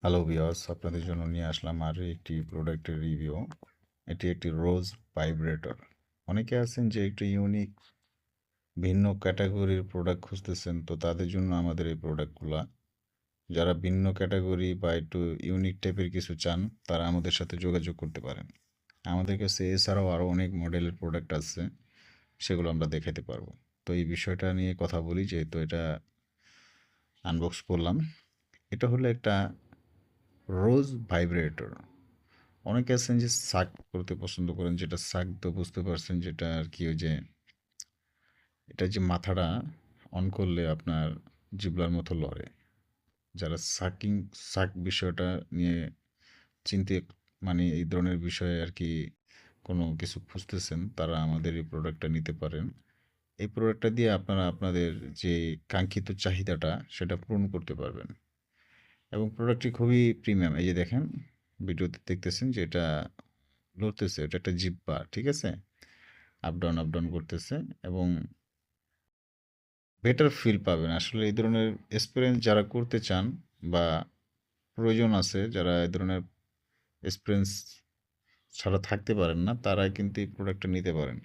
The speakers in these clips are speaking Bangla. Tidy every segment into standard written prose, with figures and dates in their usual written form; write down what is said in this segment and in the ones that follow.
হ্যালো ভিউয়ার্স, আপনাদের জন্য নিয়ে আসলাম আর একটি প্রোডাক্টের রিভিউ। এটি একটি রোজ ভাইব্রেটর। অনেকে আছেন যে একটু ইউনিক ভিন্ন ক্যাটাগরির প্রোডাক্ট খুঁজতেছেন, তো তাদের জন্য আমাদের এই প্রোডাক্টগুলা। যারা ভিন্ন ক্যাটাগরি বা একটু ইউনিক টাইপের কিছু চান, তারা আমাদের সাথে যোগাযোগ করতে পারেন। আমাদের কাছে এছাড়াও আরও অনেক মডেলের প্রোডাক্ট আছে, সেগুলো আমরা দেখাতে পারবো। তো এই বিষয়টা নিয়ে কথা বলি, যেহেতু এটা আনবক্স করলাম। এটা হলো একটা রোজ ভাইব্রেটর। অনেকে আছেন যে সাক করতে পছন্দ করেন, যেটা সাক তো বুঝতে পারছেন, যেটা আর কি ওই যে এটা যে মাথাটা অন করলে আপনার জিবলার মতো লড়ে। যারা সাক বিষয়টা নিয়ে চিন্তে মানে এই ধরনের বিষয়ে আর কি কোনো কিছু খুঁজতেছেন, তারা আমাদের এই প্রোডাক্টটা নিতে পারেন। এই প্রোডাক্টটা দিয়ে আপনারা আপনাদের যে কাঙ্ক্ষিত চাহিদাটা সেটা পূরণ করতে পারবেন। এবং প্রোডাক্টটি খুবই প্রিমিয়াম। এই যে দেখেন, ভিডিওতে দেখতেছেন যে এটা লড়তেছে, এটা একটা জিব্বা, ঠিক আছে? আপ ডাউন করতেছে এবং বেটার ফিল পাবেন। আসলে এই ধরনের এক্সপেরিয়েন্স যারা করতে চান বা প্রয়োজন আছে, যারা এই ধরনের এক্সপেরিয়েন্স ছাড়া থাকতে পারেন না, তারা কিন্তু এই প্রোডাক্টটা নিতে পারেন।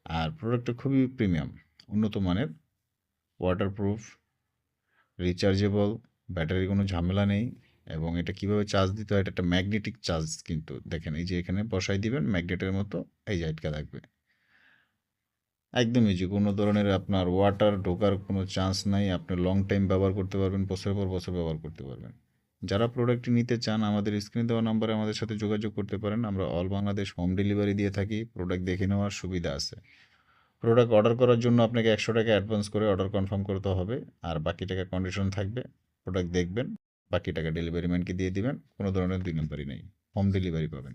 আর প্রোডাক্টটা খুবই প্রিমিয়াম, উন্নত মানের, ওয়াটারপ্রুফ, রিচার্জেবল, ব্যাটারির কোনো ঝামেলা নেই। এবং এটা কিভাবে চার্জ দিতে হয়, এটা একটা ম্যাগনেটিক চার্জ, কিন্তু দেখেন এই যে এখানে বসাই দিবেন ম্যাগনেটের মতো, এই যে আটকা থাকবে। একদম ইজি, কোনো ধরনের আপনার ওয়াটার ঢোকার কোনো চান্স নাই। আপনি লং টাইম ব্যবহার করতে পারবেন, বছরের পর বছর ব্যবহার করতে পারবেন। যারা প্রোডাক্টটি নিতে চান, আমাদের স্ক্রিনে দেওয়া নাম্বারে আমাদের সাথে যোগাযোগ করতে পারেন। আমরা অল বাংলাদেশ হোম ডেলিভারি দিয়ে থাকি। প্রোডাক্ট দেখে নেওয়ার সুবিধা আছে। প্রোডাক্ট অর্ডার করার জন্য আপনাকে 100 টাকা অ্যাডভান্স করে অর্ডার কনফার্ম করতে হবে, আর বাকি টাকা কন্ডিশন থাকবে। প্রোডাক্ট দেখবেন, বাকি টাকা ডেলিভারি ম্যানকে দিয়ে দিবেন। কোনো ধরনের দুই নম্বরই নেই, হোম ডেলিভারি পাবেন।